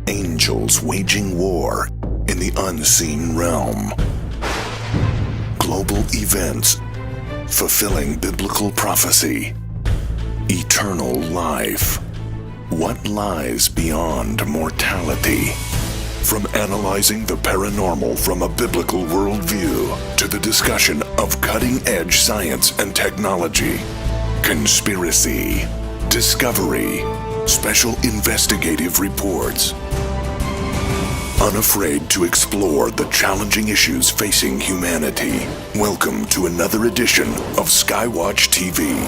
Angels waging war in the unseen realm. Global events fulfilling biblical prophecy. Eternal life. What lies beyond mortality? From analyzing the paranormal from a biblical worldview to the discussion of cutting-edge science and technology, conspiracy, discovery, special investigative reports. Unafraid to explore the challenging issues facing humanity. Welcome to another edition of Skywatch TV.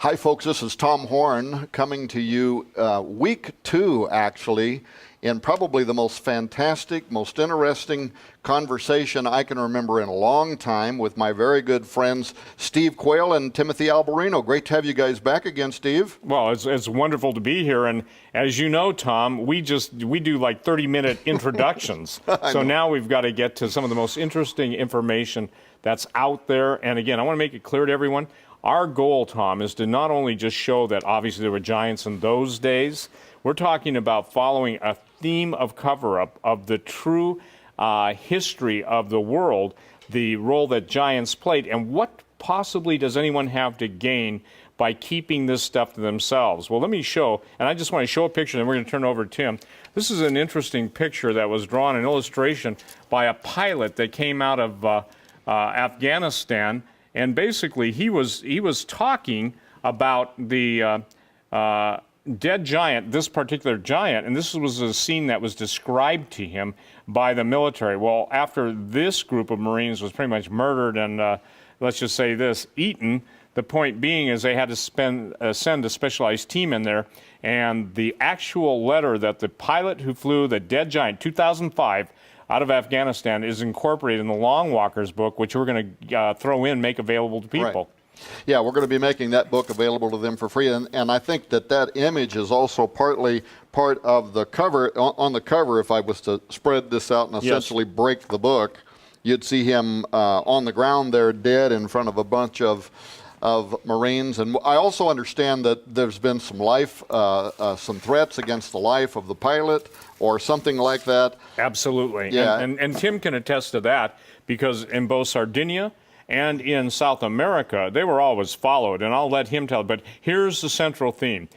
Hi folks, this is Tom Horn coming to you week 2 actually, in probably the most fantastic, most interesting conversation I can remember in a long time with my very good friends Steve Quayle and Timothy Alberino. Great to have you guys back again, Steve. Well, it's wonderful to be here, and as you know, Tom, we do like 30-minute introductions. So now we've got to get to some of the most interesting information that's out there. And again, I want to make it clear to everyone, our goal, Tom, is to not only just show that obviously there were giants in those days, we're talking about following a theme of cover-up of the true history of the world, the role that giants played, and what possibly does anyone have to gain by keeping this stuff to themselves. Well, let me show, and I just want to show a picture, and we're going to turn it over to Tim. This is an interesting picture that was drawn, an illustration by a pilot that came out of Afghanistan. And basically, he was talking about the dead giant, this particular giant, and this was a scene that was described to him by the military. Well, after this group of Marines was pretty much murdered and, let's just say this, eaten, the point being is they had to send a specialized team in there, and the actual letter that the pilot who flew the dead giant, 2005, out of Afghanistan is incorporated in the Long Walkers book, which we're going to throw in, make available to people. Right. Yeah, we're going to be making that book available to them for free. And I think that image is also partly part of the cover. On the cover, if I was to spread this out and essentially break the book, you'd see him on the ground there dead in front of a bunch of Marines. And I also understand that there's been some some threats against the life of the pilot or something like that. Absolutely. Yeah. And Tim can attest to that, because in both Sardinia and in South America, they were always followed, and I'll let him tell. But here's the central theme.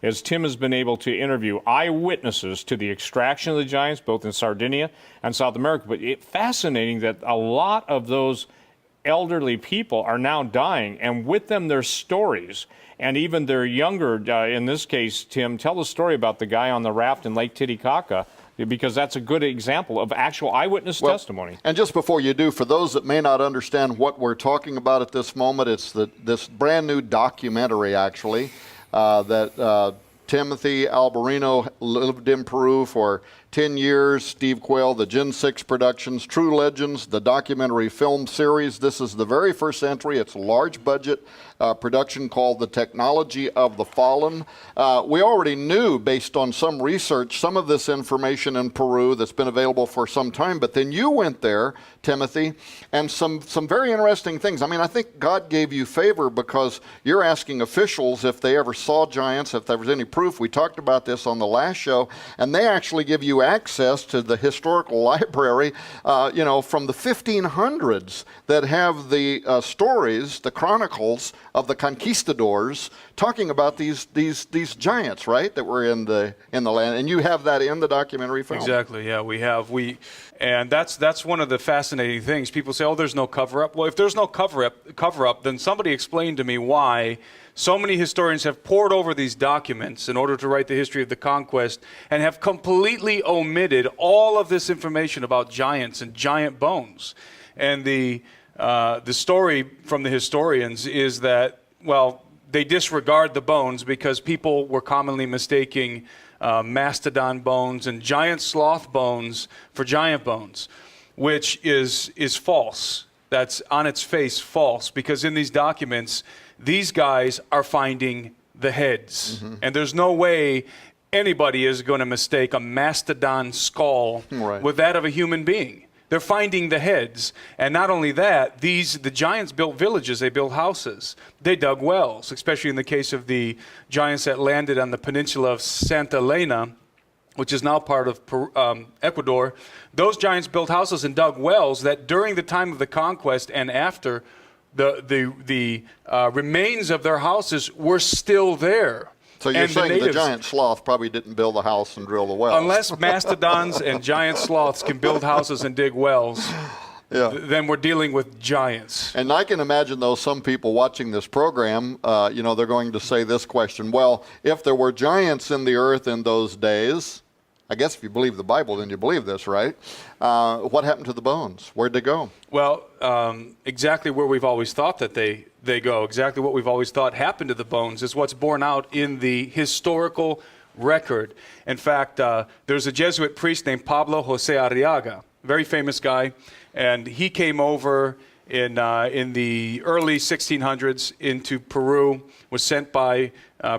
As Tim has been able to interview eyewitnesses to the extraction of the giants, both in Sardinia and South America, but it's fascinating that a lot of those elderly people are now dying, and with them their stories, and even their younger, in this case, Tim, tell the story about the guy on the raft in Lake Titicaca, because that's a good example of actual eyewitness testimony. And just before you do, for those that may not understand what we're talking about at this moment, it's this brand new documentary, actually, that Timothy Alberino lived in Peru for 10 years. Steve Quayle, the Gen 6 Productions, True Legends, the documentary film series. This is the very first entry. It's a large budget production called The Technology of the Fallen. We already knew, based on some research, some of this information in Peru that's been available for some time, but then you went there, Timothy, and some very interesting things. I mean, I think God gave you favor because you're asking officials if they ever saw giants, if there was any proof. We talked about this on the last show, and they actually give you access to the historical library, from the 1500s that have the stories, the chronicles of the conquistadors talking about these giants, right, that were in the land, and you have that in the documentary film. Exactly. Yeah, and that's one of the fascinating things. People say, "Oh, there's no cover-up." Well, if there's no cover-up, then somebody explained to me why so many historians have pored over these documents in order to write the history of the conquest and have completely omitted all of this information about giants and giant bones. And the story from the historians is that, well, they disregard the bones because people were commonly mistaking mastodon bones and giant sloth bones for giant bones, which is false. That's on its face false, because in these documents, these guys are finding the heads. Mm-hmm. And there's no way anybody is going to mistake a mastodon skull with that of a human being. They're finding the heads. And not only that, the giants built villages, they built houses, they dug wells, especially in the case of the giants that landed on the peninsula of Santa Elena, which is now part of Ecuador. Those giants built houses and dug wells that during the time of the conquest and after, the remains of their houses were still there. So you're saying the giant sloth probably didn't build a house and drill the wells? Unless mastodons and giant sloths can build houses and dig wells, then we're dealing with giants. And I can imagine, though, some people watching this program, they're going to say this question: well, if there were giants in the earth in those days, I guess if you believe the Bible, then you believe this, right? What happened to the bones? Where'd they go? Well, exactly where we've always thought that they go. Exactly what we've always thought happened to the bones is what's borne out in the historical record. In fact, there's a Jesuit priest named Pablo Jose Arriaga, very famous guy, and he came over in the early 1600s into Peru, was sent by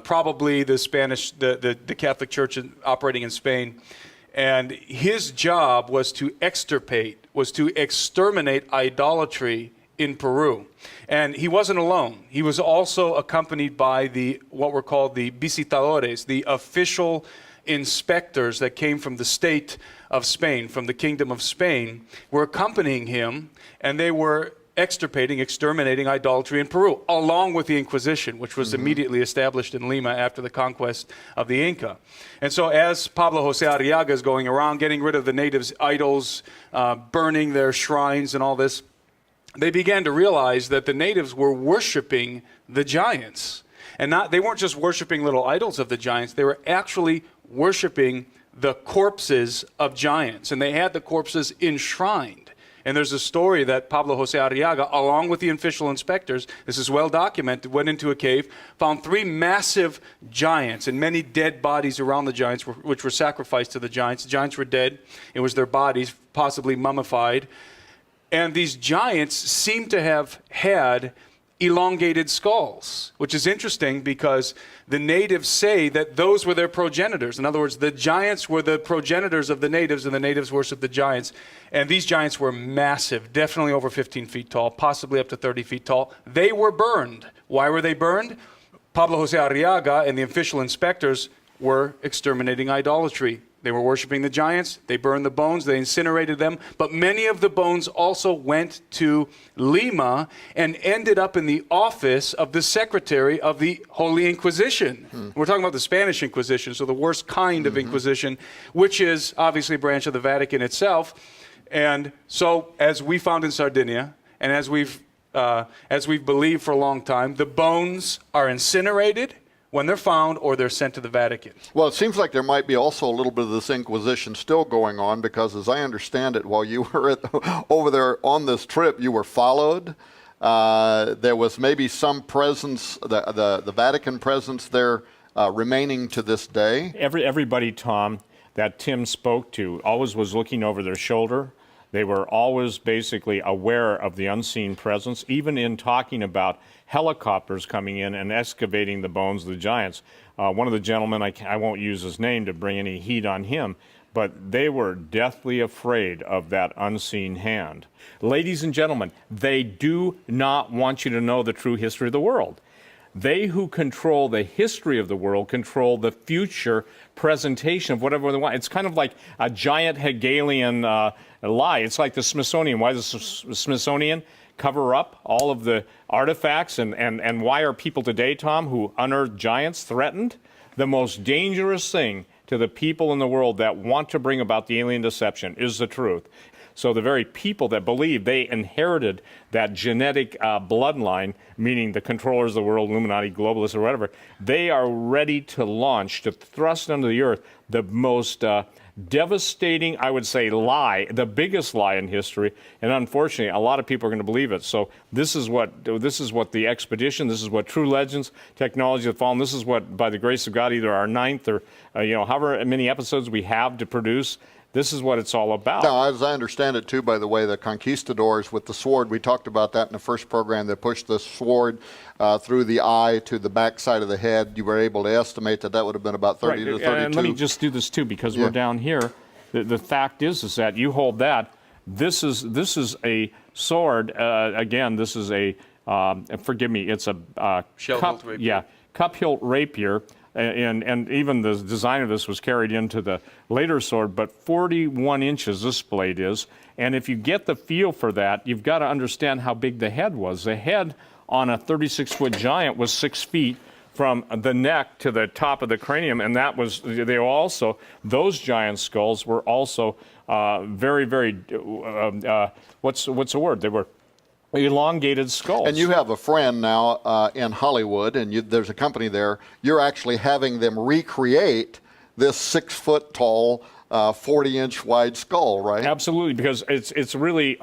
probably the Spanish, the Catholic Church operating in Spain. And his job was to exterminate idolatry in Peru. And he wasn't alone. He was also accompanied by what were called the visitadores, the official inspectors that came from the state of Spain, from the Kingdom of Spain, were accompanying him, and they were exterminating idolatry in Peru, along with the Inquisition, which was immediately established in Lima after the conquest of the Inca. And so as Pablo Jose Arriaga is going around getting rid of the natives' idols, burning their shrines and all this, they began to realize that the natives were worshiping the giants. And they weren't just worshiping little idols of the giants, they were actually worshiping the corpses of giants. And they had the corpses enshrined. And there's a story that Pablo Jose Arriaga, along with the official inspectors, this is well documented, went into a cave, found 3 massive giants and many dead bodies around the giants, which were sacrificed to the giants. The giants were dead. It was their bodies, possibly mummified. And these giants seem to have had elongated skulls, which is interesting because the natives say that those were their progenitors. In other words, the giants were the progenitors of the natives, and the natives worshiped the giants. And these giants were massive, definitely over 15 feet tall, possibly up to 30 feet tall. They were burned. Why were they burned? Pablo Jose Arriaga and the official inspectors were exterminating idolatry. They were worshiping the giants. They burned the bones. They incinerated them. But many of the bones also went to Lima and ended up in the office of the secretary of the Holy Inquisition. We're talking about the Spanish Inquisition, so the worst kind of Inquisition, which is obviously a branch of the Vatican itself. And so, as we found in Sardinia, and as we've believed for a long time, the bones are incinerated when they're found, or they're sent to the Vatican. Well, it seems like there might be also a little bit of this Inquisition still going on, because as I understand it, while you were over there on this trip, you were followed. There was maybe some presence, the Vatican presence there remaining to this day. Everybody, Tom, that Tim spoke to always was looking over their shoulder. They were always basically aware of the unseen presence, even in talking about helicopters coming in and excavating the bones of the giants. One of the gentlemen, I won't use his name to bring any heat on him, but they were deathly afraid of that unseen hand. Ladies and gentlemen, they do not want you to know the true history of the world. They who control the history of the world control the future presentation of whatever they want. It's kind of like a giant Hegelian lie. It's like the Smithsonian. Why does the Smithsonian cover up all of the artifacts? And why are people today, Tom, who unearth giants threatened? The most dangerous thing to the people in the world that want to bring about the alien deception is the truth. So the very people that believe they inherited that genetic bloodline, meaning the controllers of the world, Illuminati, globalists, or whatever, they are ready to launch, to thrust under the earth, the most devastating, I would say, lie, the biggest lie in history. And unfortunately, a lot of people are going to believe it. So this is what the expedition, this is what True Legends, Technology of the Fallen, this is what, by the grace of God, either our 9th or however many episodes we have to produce. This is what it's all about. Now, as I understand it, too, by the way, the conquistadors with the sword, we talked about that in the first program. They pushed the sword through the eye to the back side of the head. You were able to estimate that would have been about 30 to 32. And let me just do this, too, because we're down here. The fact is that you hold that. This is a sword. Again, this is a forgive me. It's a Shell-hilt rapier. Yeah, cup hilt rapier. And even the design of this was carried into the later sword, but 41 inches this blade is. And if you get the feel for that, you've got to understand how big the head was. The head on a 36-foot giant was 6 feet from the neck to the top of the cranium, and that was, they were also, those giant skulls were also very, very, what's the word? They were elongated skulls. And you have a friend now in Hollywood, and there's a company there. You're actually having them recreate this 6 foot tall, 40-inch wide skull, right? Absolutely, because it's really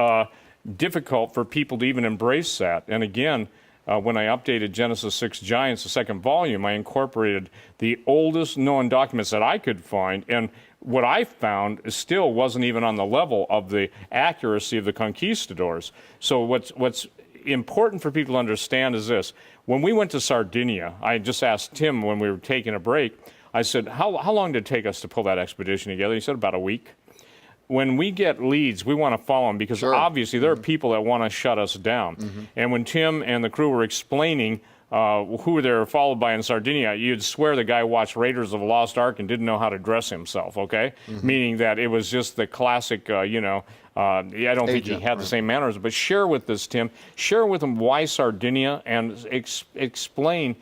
difficult for people to even embrace that. And again, when I updated Genesis 6 Giants, the second volume, I incorporated the oldest known documents that I could find, and what I found still wasn't even on the level of the accuracy of the conquistadors. So what's important for people to understand is this. When we went to Sardinia, I just asked Tim when we were taking a break, I said, how long did it take us to pull that expedition together? He said about a week. When we get leads, we want to follow them because obviously there are people that want to shut us down. And when Tim and the crew were explaining who they were followed by in Sardinia, you'd swear the guy watched Raiders of the Lost Ark and didn't know how to dress himself, okay? Meaning that it was just the classic, I don't think he had the same manners, but share with this, Tim, share with them why Sardinia and explain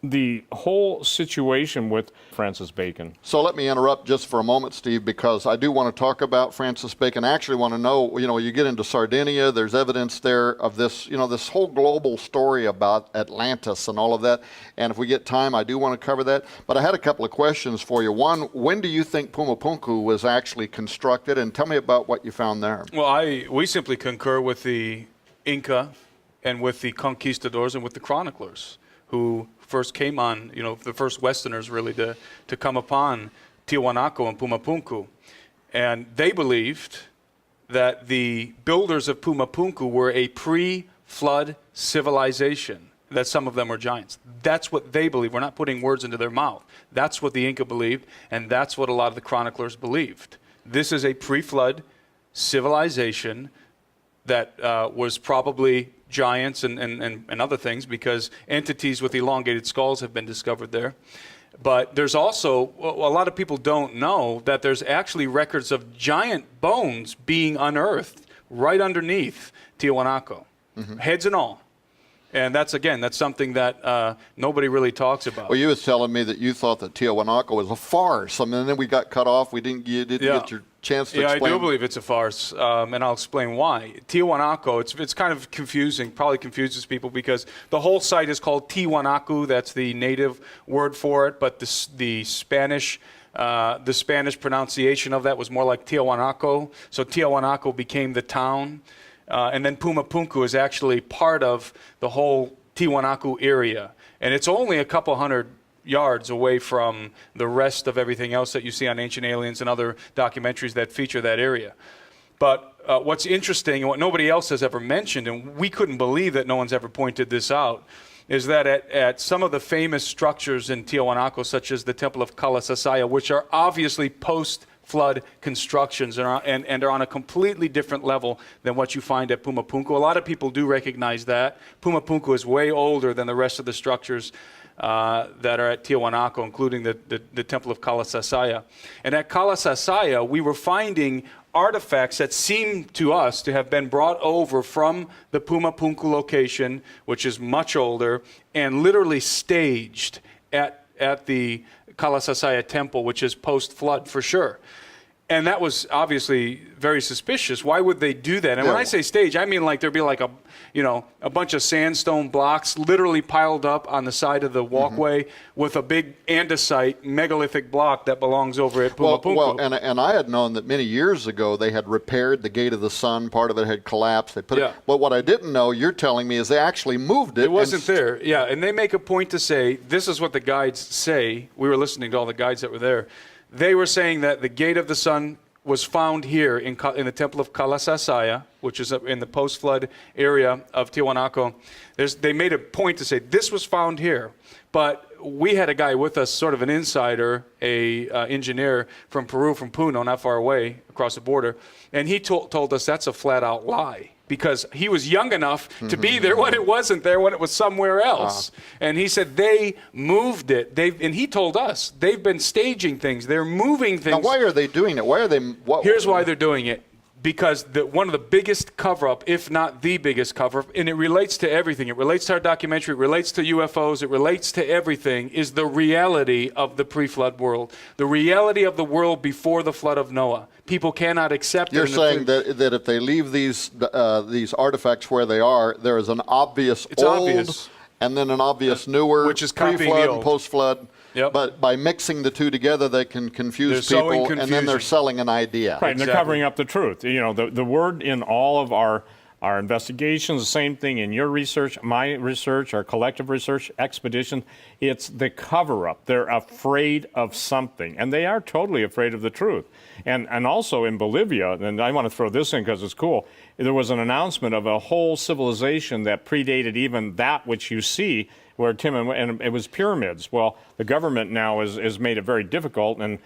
the whole situation with Francis Bacon. So let me interrupt just for a moment, Steve, because I do want to talk about Francis Bacon. I actually want to know, you get into Sardinia, there's evidence there of this, this whole global story about Atlantis and all of that. And if we get time, I do want to cover that. But I had a couple of questions for you. One, when do you think Pumapunku was actually constructed? And tell me about what you found there. Well, we simply concur with the Inca and with the conquistadors and with the chroniclers who first came on, the first Westerners really to come upon Tiwanaku and Pumapunku. And they believed that the builders of Pumapunku were a pre-flood civilization, that some of them were giants. That's what they believe. We're not putting words into their mouth. That's what the Inca believed, and that's what a lot of the chroniclers believed. This is a pre-flood civilization that was probably giants and other things, because entities with elongated skulls have been discovered there. But there's also, a lot of people don't know that there's actually records of giant bones being unearthed right underneath Tiwanaku, heads and all. And that's something that nobody really talks about. Well, you was telling me that you thought that Tiwanaku was a farce. I mean, then we got cut off. You didn't get your chance to explain. Yeah, I do believe it's a farce, and I'll explain why. Tiwanaku, it's kind of confusing, probably confuses people, because the whole site is called Tiwanaku. That's the native word for it, but the Spanish pronunciation of that was more like Tiwanaku. So Tiwanaku became the town. And then Pumapunku is actually part of the whole Tiwanaku area. And it's only a couple hundred yards away from the rest of everything else that you see on Ancient Aliens and other documentaries that feature that area. But what's interesting, and what nobody else has ever mentioned, and we couldn't believe that no one's ever pointed this out, is that at some of the famous structures in Tiwanaku, such as the Temple of Kalasasaya, which are obviously post-flood constructions and are on a completely different level than what you find at Pumapunku. A lot of people do recognize that. Pumapunku is way older than the rest of the structures that are at Tiwanaku, including the Temple of Kalasasaya. And at Kalasasaya, we were finding artifacts that seem to us to have been brought over from the Pumapunku location, which is much older, and literally staged at the Kalasasaya temple, which is post-flood for sure. And that was obviously very suspicious. Why would they do that? And when I say stage, I mean like there'd be like a bunch of sandstone blocks literally piled up on the side of the walkway with a big andesite megalithic block that belongs over at Pumapunku. Well, and I had known that many years ago they had repaired the Gate of the Sun. Part of it had collapsed. They put it, but what I didn't know, you're telling me, is they actually moved it. It wasn't there. Yeah, and they make a point to say, this is what the guides say. We were listening to all the guides that were there. They were saying that the Gate of the Sun was found here in the Temple of Kalasasaya, which is in the post-flood area of Tiwanaku. They made a point to say this was found here, but we had a guy with us, sort of an insider, a engineer from Peru, from Puno, not far away, across the border, and he told us that's a flat-out lie, because he was young enough to be there when it wasn't there, when it was somewhere else. And he said they moved it. And he told us they've been staging things. They're moving things. Now, why are they doing it? Why are they? Here's why they're doing it. Because one of the biggest cover-up, if not the biggest cover-up, and it relates to everything. It relates to our documentary. It relates to UFOs. It relates to everything, is the reality of the pre-flood world. The reality of the world before the flood of Noah. People cannot accept it. You're saying that if they leave these artifacts where they are, there is an obvious obvious. and then an obvious newer, which is copying pre-flood the and old. Post-flood. Yep. But by mixing the two together, they can confuse They're people, sowing and then they're confusion. selling an idea. Right, and they're covering up the truth. You know, the word in all of our investigations, the same thing in your research, my research, our collective research expedition, it's the cover-up. They're afraid of something, and they are totally afraid of the truth. And also in Bolivia, and I want to throw this in because it's cool, there was an announcement of a whole civilization that predated even that which you see, where Tim, and it was pyramids. Well, the government now has made it very difficult, and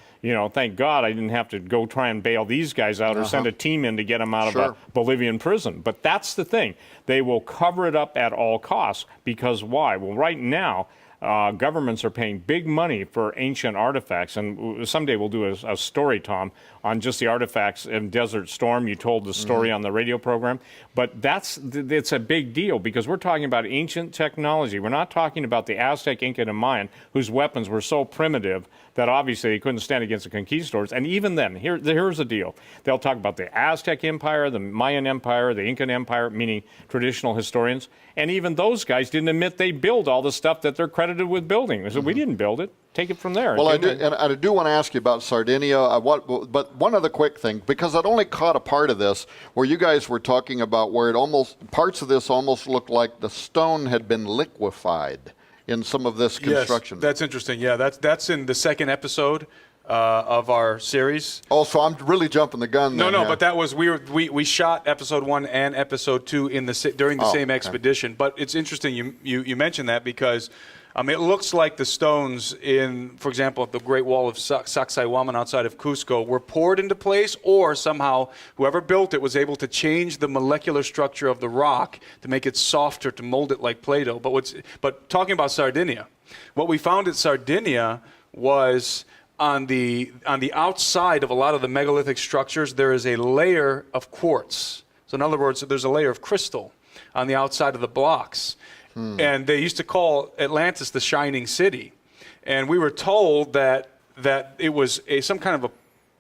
thank God I didn't have to go try and bail these guys out or send a team in to get them out of a Bolivian prison. But that's the thing. They will cover it up at all costs, because why? Well, right now, governments are paying big money for ancient artifacts, and someday we'll do a story, Tom, on just the artifacts in Desert Storm. You told the story on the radio program, but it's a big deal, because we're talking about ancient technology. We're not talking about the Aztec, Inca, and Mayan, whose weapons were so primitive that obviously they couldn't stand against the conquistadors. And even then, here's the deal. They'll talk about the Aztec Empire, the Mayan Empire, the Incan Empire, meaning traditional historians, and even those guys didn't admit they built all the stuff that they're credited with building. They said, we didn't build it. Take it from there. Well, I do want to ask you about Sardinia, but one other quick thing, because I'd only caught a part of this where you guys were talking about where parts of this almost looked like the stone had been liquefied in some of this construction. Yes, that's interesting. Yeah, that's in the second episode of our series. Oh, so I'm really jumping the gun. No, but that was we shot episode 1 and episode 2 during the same expedition. But it's interesting you mentioned that, because it looks like the stones in, for example, the Great Wall of Sacsayhuaman outside of Cusco were poured into place, or somehow whoever built it was able to change the molecular structure of the rock to make it softer, to mold it like Play-Doh. But talking about Sardinia, what we found at Sardinia was on the outside of a lot of the megalithic structures, there is a layer of quartz. So in other words, there's a layer of crystal on the outside of the blocks. And they used to call Atlantis the Shining City. And we were told that it was some kind of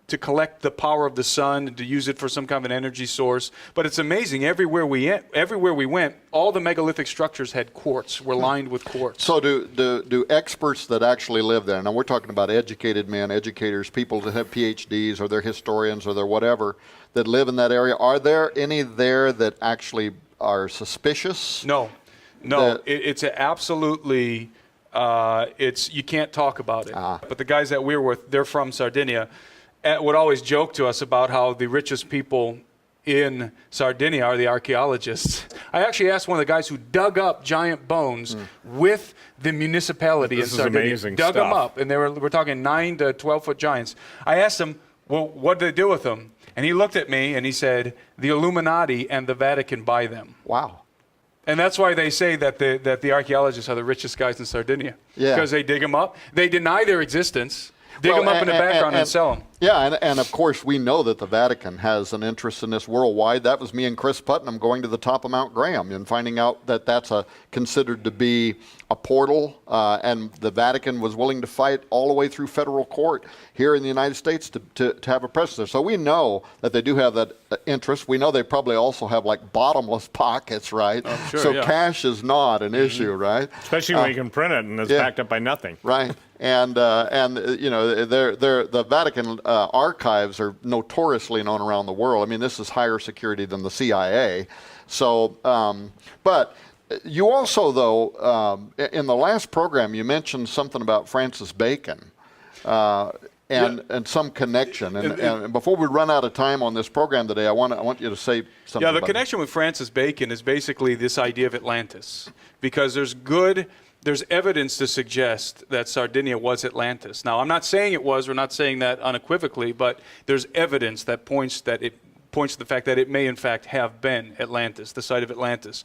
to collect the power of the sun and to use it for some kind of an energy source. But it's amazing. Everywhere we went, all the megalithic structures had quartz, were lined with quartz. So do experts that actually live there, now we're talking about educated men, educators, people that have PhDs, or they're historians, or they're whatever, that live in that area, are there any there that actually are suspicious? No, it's absolutely, you can't talk about it. But the guys that we were with, they're from Sardinia, would always joke to us about how the richest people in Sardinia are the archaeologists. I actually asked one of the guys who dug up giant bones with the municipality in Sardinia. This is amazing dug stuff. them up, and we're talking 9 to 12-foot giants. I asked him, well, what did they do with them? And he looked at me and he said, the Illuminati and the Vatican buy them. Wow. And that's why they say that the archaeologists are the richest guys in Sardinia. Yeah. Because they dig them up. They deny their existence. Dig them up in the background and sell them. Yeah, and of course we know that the Vatican has an interest in this worldwide. That was me and Chris Putnam going to the top of Mount Graham and finding out that that's considered to be a portal, and the Vatican was willing to fight all the way through federal court here in the United States to have a presence there. So we know that they do have that interest. We know they probably also have like bottomless pockets, right? Oh, sure, so yeah. Cash is not an issue, right? Especially when you can print it and it's backed up by nothing. Right. And the Vatican archives are notoriously known around the world. I mean, this is higher security than the CIA. So, but you also, though, in the last program, you mentioned something about Francis Bacon and some connection. And before we run out of time on this program today, I want you to say something. Yeah, the about connection with Francis Bacon is basically this idea of Atlantis, because there's good there's evidence to suggest that Sardinia was Atlantis. Now, I'm not saying it was, we're not saying that unequivocally, but there's evidence that points to the fact that it may in fact have been Atlantis, the site of Atlantis.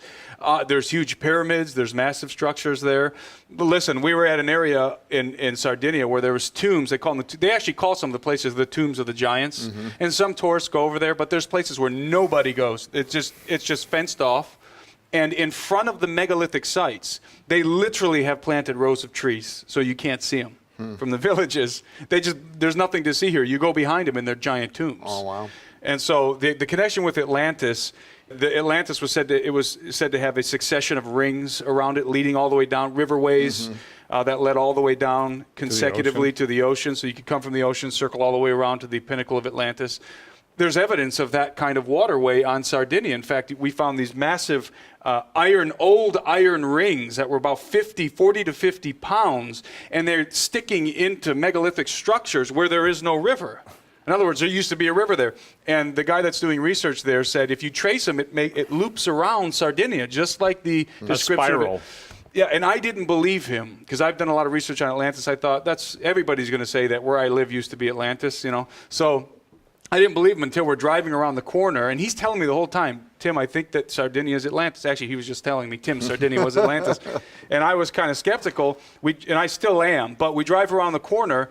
There's huge pyramids, there's massive structures there. But listen, we were at an area in Sardinia where there was tombs. They actually call some of the places the tombs of the giants. And some tourists go over there, but there's places where nobody goes. It's just fenced off. And in front of the megalithic sites, they literally have planted rows of trees so you can't see them. From the villages, there's nothing to see here. You go behind them and they're giant tombs. Oh, wow. And so the connection with Atlantis, Atlantis was said to have a succession of rings around it, leading all the way down, riverways that led all the way down consecutively to the ocean. So you could come from the ocean, circle all the way around to the pinnacle of Atlantis. There's evidence of that kind of waterway on Sardinia. In fact, we found these massive old iron rings that were about 40 to 50 pounds, and they're sticking into megalithic structures where there is no river. In other words, there used to be a river there. And the guy that's doing research there said if you trace them, it loops around Sardinia, just like the description. Spiral. Yeah, and I didn't believe him because I've done a lot of research on Atlantis. I thought everybody's going to say that where I live used to be Atlantis, So I didn't believe him until we're driving around the corner, and he's telling me the whole time, Tim, I think that Sardinia is Atlantis. Actually, he was just telling me, Tim, Sardinia was Atlantis. And I was kind of skeptical, and I still am. But we drive around the corner,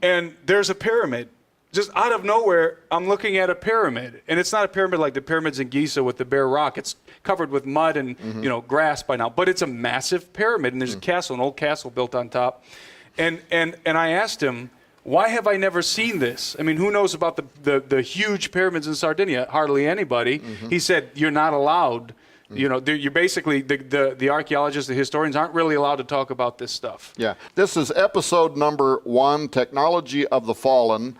and there's a pyramid. Just out of nowhere, I'm looking at a pyramid. And it's not a pyramid like the pyramids in Giza with the bare rock. It's covered with mud and grass by now. But it's a massive pyramid, and there's a castle, an old castle built on top. And I asked him, why have I never seen this? I mean, who knows about the huge pyramids in Sardinia? Hardly anybody. He said, you're not allowed. You're basically, the archaeologists, the historians aren't really allowed to talk about this stuff. Yeah. This is episode number 1, Technology of the Fallen.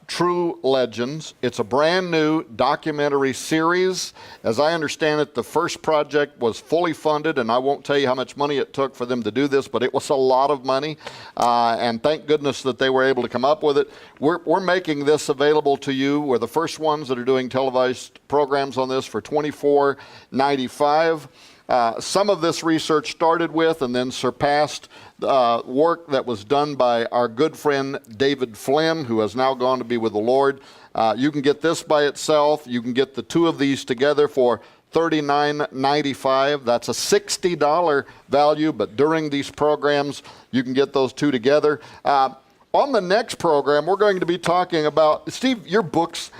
True Legends. It's a brand new documentary series. As I understand it, the first project was fully funded, and I won't tell you how much money it took for them to do this, but it was a lot of money, and thank goodness that they were able to come up with it. We're making this available to you. We're the first ones that are doing televised programs on this for $24.95. Some of this research started with and then surpassed work that was done by our good friend David Flynn, who has now gone to be with the Lord. You can get this by itself. You can get the two of these together for $39.95. That's a $60 value, but during these programs, you can get those two together. On the next program, we're going to be talking about, Steve, your books,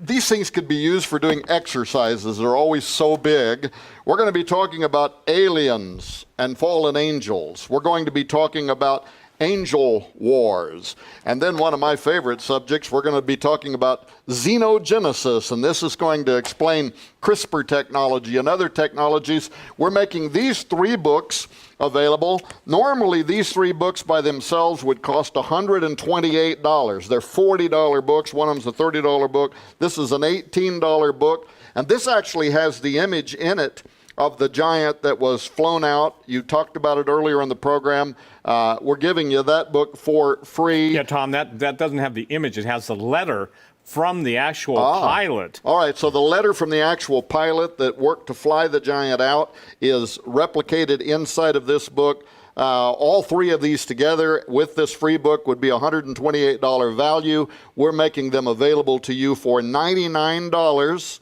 these things could be used for doing exercises. They're always so big. We're going to be talking about aliens and fallen angels. We're going to be talking about angel wars. And then one of my favorite subjects, we're going to be talking about xenogenesis. And this is going to explain CRISPR technology and other technologies. We're making these 3 books available. Normally, these 3 books by themselves would cost $128. They're $40 books. One of them's a $30 book. This is an $18 book. And this actually has the image in it of the giant that was flown out. You talked about it earlier in the program. We're giving you that book for free. Yeah, Tom, that doesn't have the image. It has the letter from the actual pilot. All right, so the letter from the actual pilot that worked to fly the giant out is replicated inside of this book. All 3 of these together with this free book would be $128 value. We're making them available to you for $99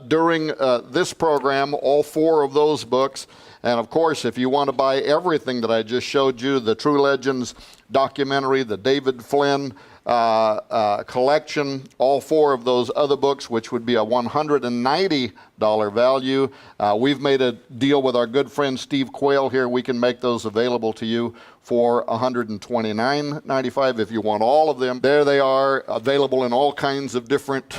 during this program, all 4 of those books. And of course, if you want to buy everything that I just showed you, the True Legends documentary, the David Flynn collection, all 4 of those other books, which would be a $190 value. We've made a deal with our good friend Steve Quayle here. We can make those available to you for $129.95 if you want all of them. There they are, available in all kinds of different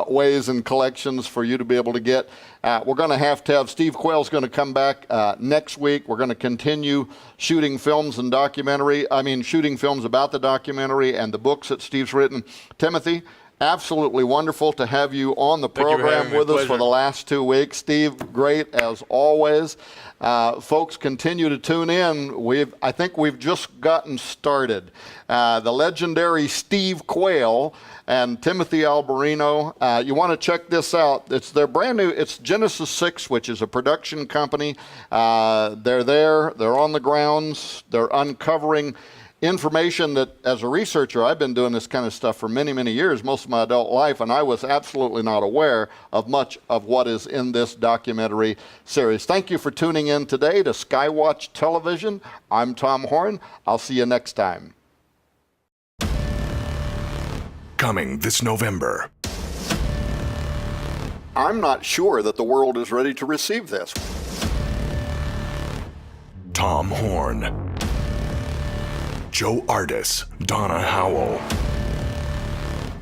ways and collections for you to be able to get. We're going to have Steve Quayle's going to come back next week. We're going to continue shooting films about the documentary and the books that Steve's written. Timothy, Absolutely wonderful to have you on the Thank you for program having me. with us for Pleasure. the last 2 weeks. Steve, great as always. Folks, continue to tune in. I think we've just gotten started. The legendary Steve Quayle and Timothy Alberino. You want to check this out. It's their brand new, it's Genesis 6, which is a production company. They're there, they're on the grounds, they're uncovering information that, as a researcher, I've been doing this kind of stuff for many, many years, most of my adult life, and I was absolutely not aware of much of what is in this documentary series. Thank you for tuning in today to Skywatch Television. I'm Tom Horn. I'll see you next time. Coming this November. I'm not sure that the world is ready to receive this. Tom Horn. Joe Ardis, Donna Howell,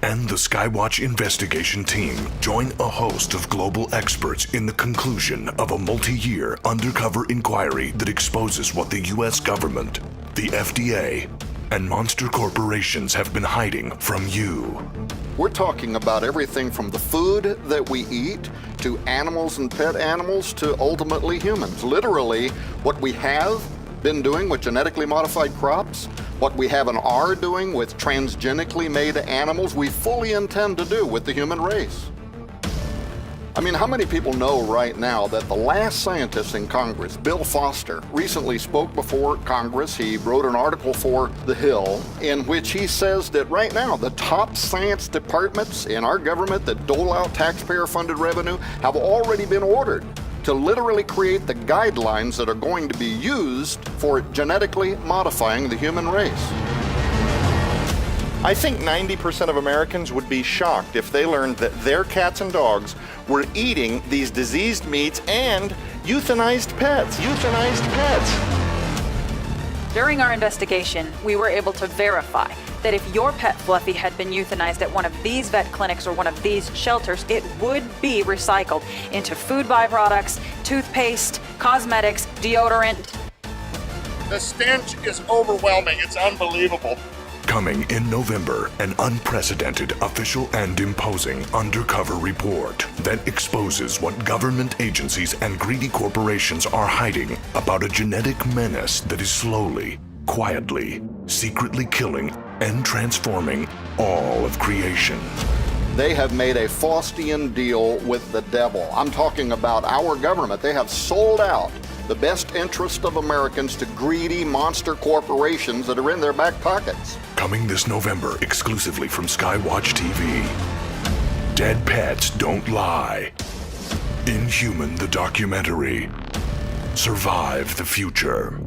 and the Skywatch investigation team join a host of global experts in the conclusion of a multi-year undercover inquiry that exposes what the U.S. government, the FDA, and monster corporations have been hiding from you. We're talking about everything from the food that we eat to animals and pet animals to ultimately humans. Literally, what we have been doing with genetically modified crops, what we have and are doing with transgenically made animals, we fully intend to do with the human race. I mean, how many people know right now that the last scientist in Congress, Bill Foster, recently spoke before Congress. He wrote an article for The Hill in which he says that right now the top science departments in our government that dole out taxpayer-funded revenue have already been ordered to literally create the guidelines that are going to be used for genetically modifying the human race. I think 90% of Americans would be shocked if they learned that their cats and dogs were eating these diseased meats and euthanized pets. Euthanized pets. During our investigation, we were able to verify that if your pet Fluffy had been euthanized at one of these vet clinics or one of these shelters, it would be recycled into food byproducts, toothpaste, cosmetics, deodorant. The stench is overwhelming. It's unbelievable. Coming in November, an unprecedented, official and imposing undercover report that exposes what government agencies and greedy corporations are hiding about a genetic menace that is slowly, quietly, secretly killing and transforming all of creation. They have made a Faustian deal with the devil. I'm talking about our government. They have sold out the best interest of Americans to greedy monster corporations that are in their back pockets. Coming this November exclusively from Skywatch TV. Dead Pets Don't Lie. Inhuman the documentary. Survive the Future.